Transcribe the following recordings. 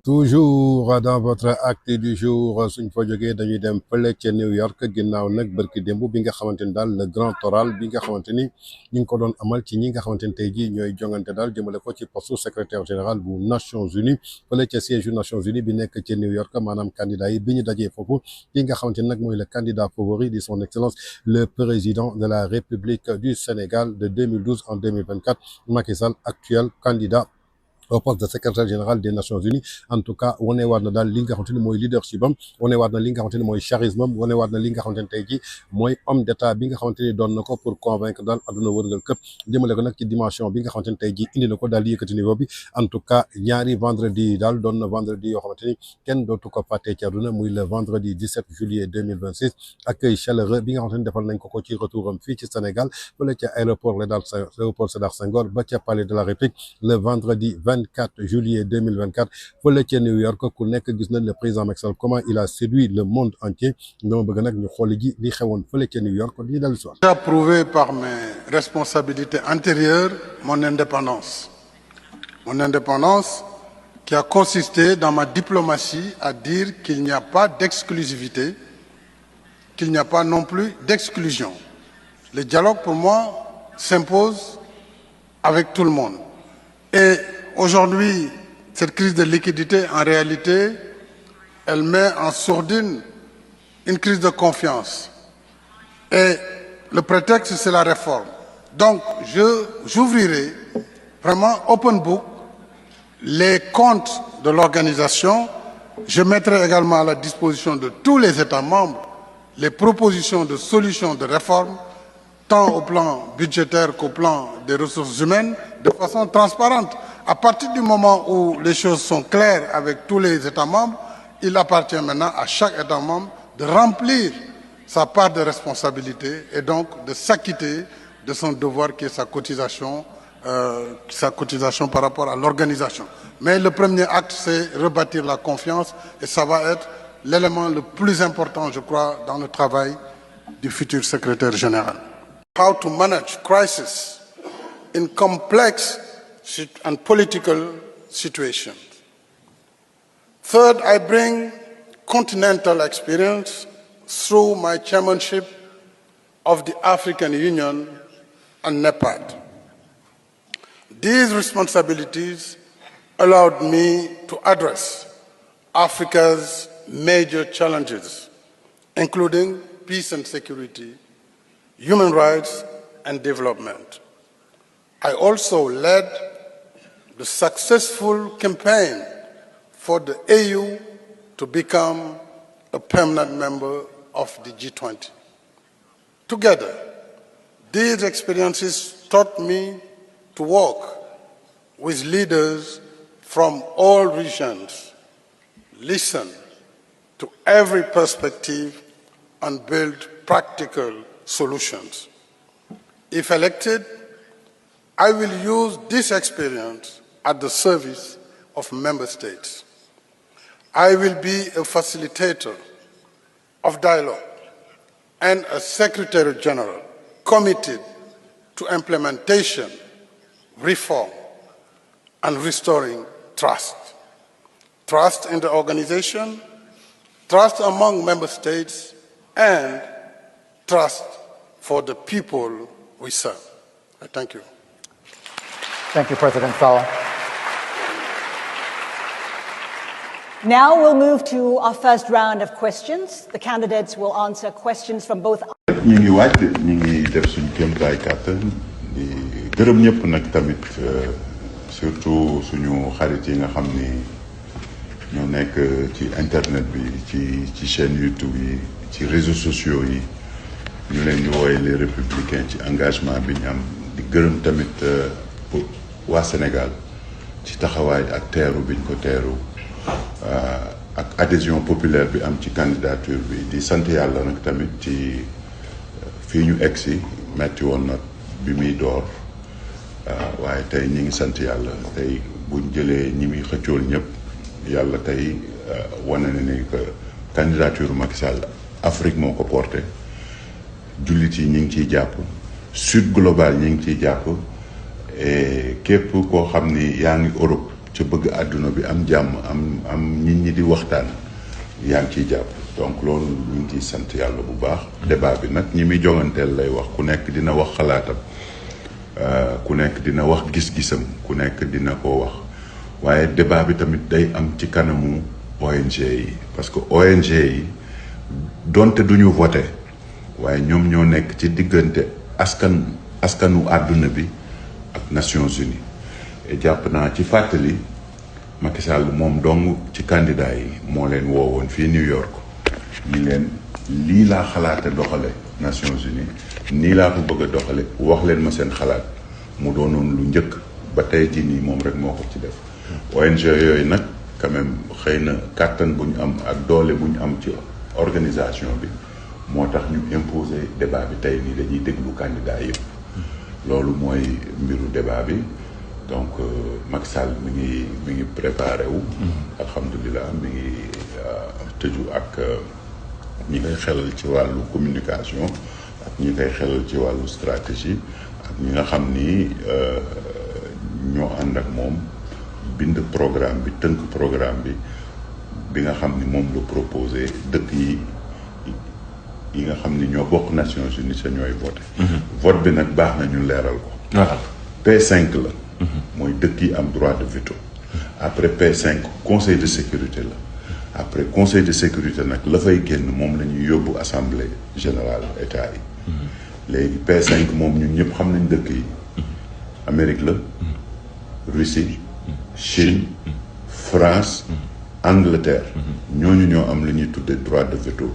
Toujours dans votre acte du jour suñ fa jógee dañuy dem fële ca New York ginnaaw nag bërki démb bi nga xamante ni daal le grand oral bi nga xamante ni ñu ngi ko doon amal ci ñi nga xamante ni tey jii ñooy jongante daal jëmale ko ci poste secrétaire général bu Nations Unies fële ca siège Nations Unies bi nekk ca New York maanaam candidat yi bi ñu dajee foofu ki nga xamante ni nag mooy le candidat favori de son excellence le président de la République du Sénégal de 2012 en 2024 Macky Sall actuel candidat au poste de secrétaire général des Nations Unies en tout cas wanewaat na daal li nga xamante ni mooy leadership am wanewaat na li nga xamante ni mooy charisme am wanewaat na li nga xamante ni tey jii mooy homme d'état bi nga xamante ni doon na ko pour convaincre daal adduna wërngal këpp jëmale ko nag ci dimension bi nga xamante ni tey jii indi na ko daal di yëkkati niveau bi en tout cas ñaari vendredi daal doon na vendredi yoo xamante ni kenn dootu ko fàttee ci adduna muy le vendredi 17 juillet 2026 accueil chaleureux bi nga xamante ni defal nañ ko ci retouram fii ci Sénégal fële ca aéroport Léopold Senghor ba ca palais de la République le vendredi 24 juillet 2024 fële ca New York ku nekk gis nañ le président Macky Sall comment il a séduit le monde entier dama bëgg nag ñu xooli ji li xewoon fële ca New York di dal soir. J'ai prouvé par mes responsabilités antérieures mon indépendance qui a consisté dans ma diplomatie à dire qu'il n'y a pas d'exclusivité, qu'il n'y a pas non plus d'exclusion. Le dialogue pour moi s'impose avec tout le monde. Et aujourd'hui, cette crise de liquidité, en réalité, elle met en sourdine une crise de confiance. Et le prétexte, c'est la réforme. Donc, j'ouvrirai vraiment open book les comptes de l'organisation. Je mettrai également à la disposition de tous les États membres les propositions de solutions de réforme, tant au plan budgétaire qu'au plan des ressources humaines, de façon transparente. À partir du moment où les choses sont claires avec tous les États membres, il appartient maintenant à chaque État membre de remplir sa part de responsabilité et donc de s'acquitter de son devoir qui est sa cotisation par rapport à l'organisation. Mais le premier acte, c'est rebâtir la confiance et ça va être l'élément le plus important, je crois, dans le travail du futur secrétaire général. How to manage crisis in complex and political situations. Third, I bring continental experience through my chairmanship of the African Union and NEPAD. These responsibilities allowed me to address Africa's major challenges, including peace and security, human rights, and development. I also led the successful campaign for the AU to become a permanent member of the G20. Together, these experiences taught me to work with leaders from all regions, listen to every perspective, and build practical solutions. If elected, I will use this experience at the service of member states. I will be a facilitator of dialogue and a Secretary General committed to implementation, reform, and restoring trust. Trust in the organization, trust among member states, and trust for the people we serve. I thank you. Thank you, President Sall. Now we'll move to our first round of questions. The candidates will answer questions from both. ñu ngi waaj ñu ngi def suñu kéemtaay kàttan di gërëm ñëpp nag tamit surtout suñu xarit yi nga xam ni ñoo nekk ci internet bi ci chaîne YouTube yi ci réseaux sociaux yi ñu leen di wooye les républicains ci engagement bi ñu am di gërëm tamit pour waa Sénégal ci taxawaay ak teeru biñ ko teeru ak adhésion populaire bi am ci candidature bi di sant yàlla nag tamit ci fii ñu egsi metti woon nag bi muy door waaye tey ñi ngi sant yàlla tey buñ jëlee ñi muy xëccool ñëpp yàlla tey wane na ni que candidature Macky Sall Afrique moo ko porté jullit yi ñi ngi ciy jàpp sud global ñi ngi ciy jàpp et képp koo xam ni yaa ngi Europe ca bëgg àdduna bi am jàmm am nit ñi di waxtaan yaa ngi ciy jàpp donc loolu ñu ngi ciy sant yàlla bu baax. débat bi nag ñi muy jonganteel lay wax ku nekk dina wax xalaatam ku nekk dina wax gis-gisam ku nekk dina ko wax waaye débat bi tamit day am ci kanamu ONG yi parce que ONG yi donte duñu voté waaye ñoom ñoo nekk ci diggante askanu àdduna bi ak Nations Unies et jàpp naa ci fàttali Macky Sall moom dong ci candidat yi moo leen woowoon fii New York ni leen lii laa xalaate doxale Nations Unies nii laa ko bëgg a doxale wax leen ma seen xalaat mu doonoon lu njëkk ba tey jii nii moom rek moo ko ci def ONG yooyu nag quand même xëy na kàttan bu ñu am ak doole bu ñu am ci organisation bi moo tax ñu imposer débat bi tey nii dañuy déglu candidat yëpp loolu mooy mbiru débat bi donc Macky Sall mi ngi préparé wu alhamdulilah mi ngi tëju ak ñi koy xelal ci wàllu communication ak ñi koy xelal ci wàllu stratégie ak ñi nga xam ni ñoo ànd ak moom bind programme bi tënk programme bi nga xam ni moom la proposé dëkk yi nga xam ni ñoo bokk Nations Unies sa ñooy voté vote bi nag baax na ñu leeral ko P5 la mooy dëkk yi am droit de veto après P5 conseil de sécurité la après conseil de sécurité nag la fay génn moom la ñuy yóbbu assemblée générale état yi léegi P5 moom ñun ñëpp xam nañ dëkk yi Amérique la Russie Chine France Angleterre ñooñu ñoo am lu ñuy tuddee droit de veto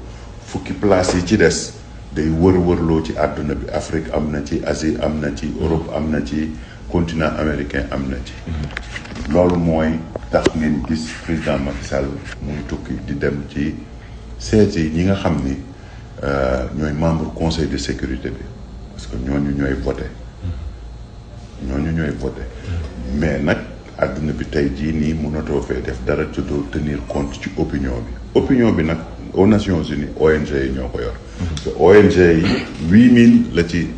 fukki place yi ci des day wër-wërloo ci àdduna bi Afrique am na ci Asie am na ci Europe am na ci continent américain am na ci loolu mooy tax ngeen gis président Macky Sall muy tukki di dem ci seeti ñi nga xam ni ñooy membre conseil de sécurité bi parce que ñooñu ñooy voté mais nag àdduna bi tey jii nii mënatoo fee def dara ci doo tenir compte ci opinion bi nag aux Nations Unies ONG yi ñoo ko yor te ONG yi 8000 la ci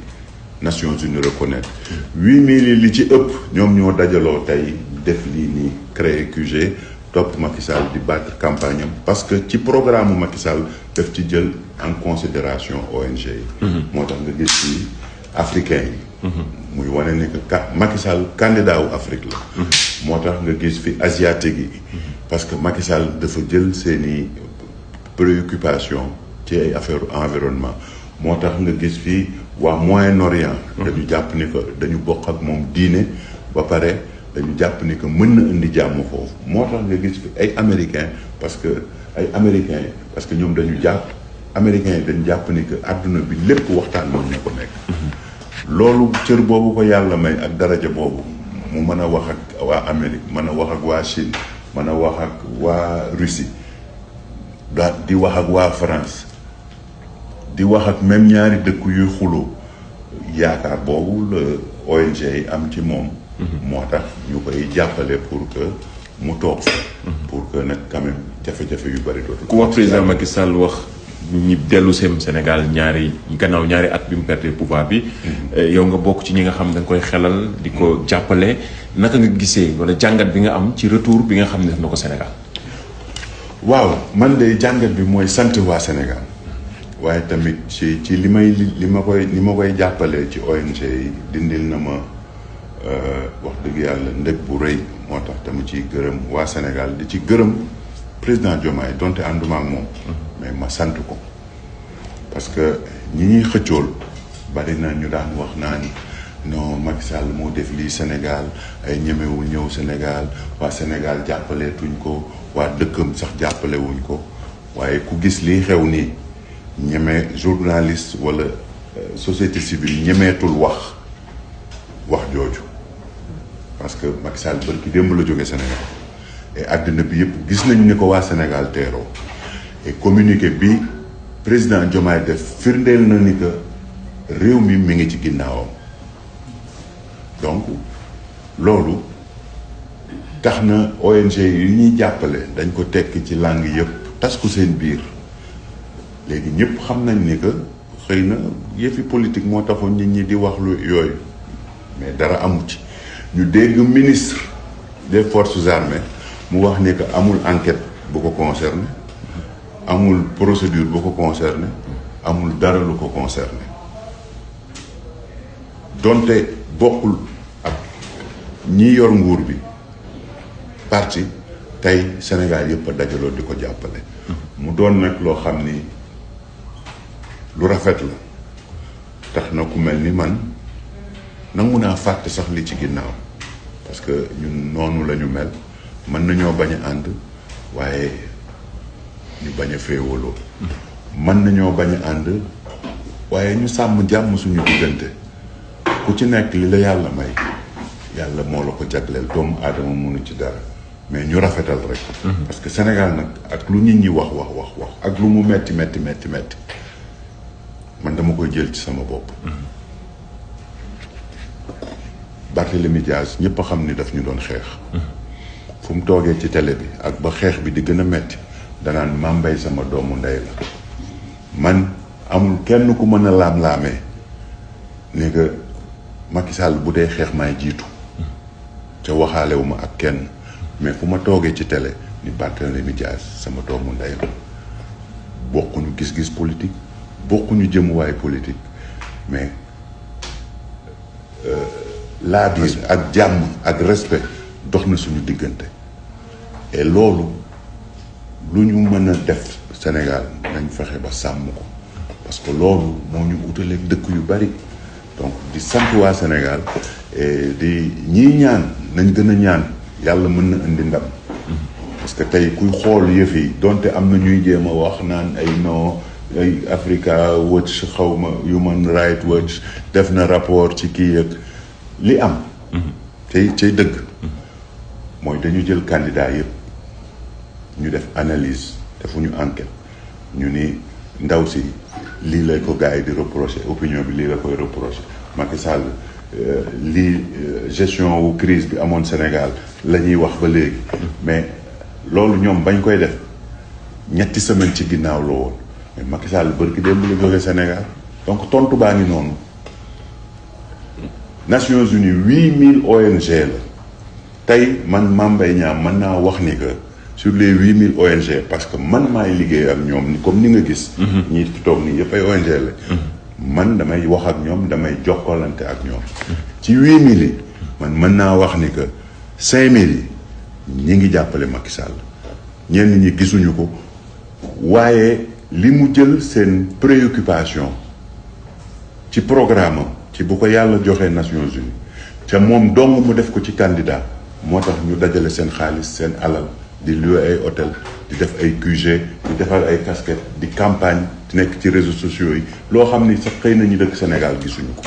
Nations Unies reconnaître 8000 yi li ci ëpp ñoom ñoo dajaloo tey def lii nii créer QG topp Macky Sall di battre campagne am parce que ci programme Macky Sall daf ci jël en considération ONG yi moo tax nga gis ci africain yi muy wane ni que Macky Sall candidat wu Afrique la moo tax nga gis fi asiatique yi parce que Macky Sall dafa jël seeni préoccupation ci ay affaire environnement moo tax nga gis fii waa Moyen-Orient dañu jàpp ni que dañu bokk ak moom diine ba pare dañu jàpp ni que mën na indi jàmm foofu moo tax nga gis fi ay américain parce que ñoom dañu jàpp américains yi dañu jàpp ni que àdduna bi lépp waxtaan moom ñu ko nekk loolu cër boobu ko yàlla may ak daraja boobu mu mën a wax ak waa Amérique mën a wax ak waa Chine mën a wax ak waa Russie di wax ak waa France di wax ak même ñaari dëkk yuy xuloo yaakaar boobu la ONG yi am ci moom moo tax ñu koy jàppale pour que mu toog fa pour que nag quand même jafe-jafe yu bari dootul ku wax président Macky Sall wax ñi dellu seem Sénégal gannaaw ñaari at bi mu perdre pouvoir bi yow nga bokk ci ñi nga xam ne da nga koy xelal di ko jàppale naka nga gisee wala jàngat bi nga am ci retour bi nga xam ne def na ko Sénégal waaw man de jàngat bi mooy sant waa Sénégal waaye tamit ci li ma koy jàppalee ci ONG yi dindil na ma wax dëgg yàlla ndëg bu rëy moo tax dama ciy gërëm waa Sénégal di ci gërëm président Diomaye donte ànduma ak moom mais ma sant ko parce que ñi ñuy xëccool bari na ñu daan wax naan non Macky Sall moo def lii Sénégal ay ñemewul ñëw Sénégal waa Sénégal jàppaleetuñ ko waa dëkkam sax jàppalewuñ ko waaye ku gis lii xew nii ñeme journaliste wala société civile ñemeetul wax jooju parce que Macky Sall barki démb la jóge Sénégal et àddina bi yëpp gis nañu ni ko waa Sénégal teeroo et communiqué bi président Diomaye def firndeel na ni que réew mi ngi ci ginnaawam donc loolu tax na ONG yi ñuy jàppale dañ ko tekk ci langue yëpp tas ko seen biir léegi ñëpp xam nañ ni que xëy na yëfi politique moo taxoon nit ñi di wax lu yooyu mais dara amu ci ñu dégg ministre des forces armées mu wax ni que amul enquête bu ko concerné amul procédure bu ko concerné amul dara lu ko concerné donte bokkul ak ñi yor nguur bi parti tey Sénégal yëpp a dajaloo di ko jàppale mu doon nag loo xam ni lu rafet la tax na ku mel ni man nangu naa fàtte sax li ci ginnaaw parce que ñun noonu la ñu mel mën nañoo bañ a ànd waaye ñu bañ a féewaloo mën nañoo bañ a ànd waaye ñu sàmm jàmm suñu diggante ku ci nekk li la yàlla may yàlla moo la ko jagleel doomu aadama mënu ci dara mais ñu rafetal rek parce que Sénégal nag ak lu nit ñi wax ak lu mu metti man dama koy jël ci sama bopp Barthélémy Dias ñëpp a xam ni daf ñu doon xeex fu mu toogee ci télé bi ak ba xeex bi di gën a metti danaan Mame Mbaye sama doomu ndey la man amul kenn ku mën a laam-laamee ni que Macky Sall bu dee xeex maay jiitu ca waxaalewu ma ak kenn mais fu ma toogee ci télé ni Barthélémy Dias sama doomu ndey la bokkuñu gis-gis politique bokkuñu jëmuwaay politique mais laa biir ak jàmm ak respect dox na suñu diggante et loolu lu ñu mën a def Sénégal nañ fexe ba sàmm ko parce que loolu moo ñu utaleeg dëkk yu bari donc di sant waa Sénégal et di ñii ñaan nañ gën a ñaan yàlla mën na indi ndam parce que tey kuy xool yëf yi donte am na ñuy jéem a wax naan ay non ay Africa Watch xawma Human Rights Watch def na rapport ci kii ak li am cay dëgg mooy dañu jël candidat yëpp ñu def analyse defuñu enquête ñu ni ndaw si lii lay ko gars yi di reprocher opinion bi lii la koy reprocher Macky Sall lii gestion wu crise bi amoon Sénégal la ñuy wax ba léegi mais loolu ñoom bañ koy def ñetti semaine ci ginnaaw la woon mais Macky Sall bërki démb la jógee Sénégal donc tontu baa ngi noonu Nations Unies 8000 ONG la tey man Mame Mbaye Niang mën naa wax ni que sur les 8000 ONG parce que man maay liggéey ak ñoom comme ni nga gis ñi fi toog nii yëpp ay ONG la man damay wax ak ñoom damay jokkalante ak ñoom ci 8000 yi man mën naa wax ni que 5000 yi ñi ngi jàppale Macky Sall ñenn ñi gisuñu ko waaye li mu jël seen préoccupation ci programme am ci bu ko yàlla joxee Nations Unies te moom dong mu def ko ci candidat moo tax ñu dajale seen xaalis seen alal di louer ay hôtel di def ay QG di defar ay casquette di campagne di nekk ci réseaux sociaux yi loo xam ni sax xëy na ñu dëkk Sénégal gisuñu ko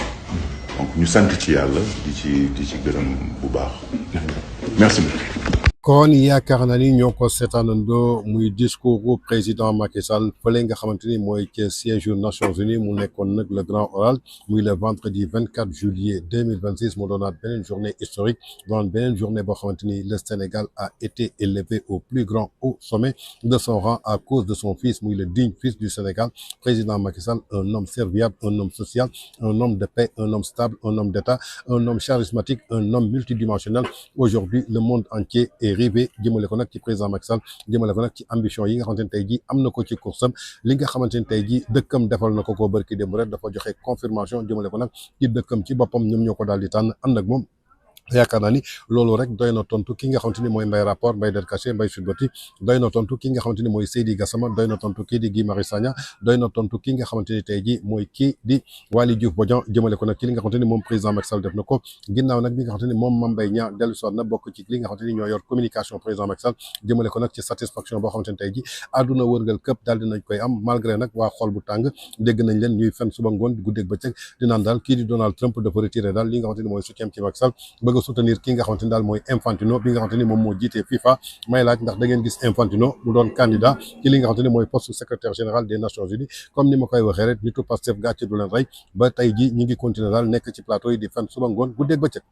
donc ñu sant ci yàlla di ci gërëm bu baax merci beaucoup. kon yaakaar naa ni ñoo ko seetaanandoo muy discours président Macky Sall fële nga xamante ni mooy ci siège Nations Unies mu nekkoon nag le grand oral muy le vendredi 24 juillet 2026 mu doonaat beneen journée historique doon beneen journée boo xamante ni le Sénégal a été élevé au plus grand haut sommet de son rang à cause de son fils muy le digne fils du Sénégal président Macky Sall un homme serviable un homme social un homme de paix un homme stable un homme d'État un homme charismatique un homme multidimensionnel aujourd'hui le monde entier est rivé jëmale ko nag ci président Macky Sall jëmale ko nag ci ambition yi nga xamante ne tey jii am na ko ci coursam li nga xamante ne tey jii dëkkam defal na ko barki démb rek dafa joxe confirmation jëmale ko nag ci dëkkam ci boppam ñoom ñoo ko daal di tànn ànd ak moom yaakaar naa ni loolu rek doy na tontu ki nga xamante ni mooy Mbaye Rapport Mbaye Der Caché Mbaye Sweet Beauty doy na tontu ki nga xamante ni mooy Seydi Gassama doy na tontu kii di Guy Marius Sagna doy na tontu ki nga xamante ni tey jii mooy kii di Waly Diouf Bodian jëmale ko nag ci li nga xamante ni moom président Macky Sall def na ko ginnaaw nag bi nga xamante ni moom Mame Mbaye Niang dellu soit na bokk ci li nga xamante ni ñoo yor communication président Macky Sall jëmale ko nag ci satisfaction boo xamante ni tey jii àdduna wërngal këpp daal dinañ koy am malgré nag waa xol bu tàng dégg nañ leen ñuy fen suba ngoon guddeeg bëccëg di naan daal kii di Donald Trump dafa retiré daal li nga xamante ni mooy soutien ci Macky Sall bëgg a soutenir ki nga xamante ni daal mooy Infantino bi nga xamante ni moom moo jiitee FIFA may laaj ndax da ngeen gis Infantino mu doon candidat ci li nga xamante ni mooy poste secrétaire général des Nations Unies comme ni ma koy waxee rek nitu Pastef gàcce du leen rey ba tey ji ñi ngi continuer daal nekk ci plateau yi di fen suba ngoon guddeeg bëccëg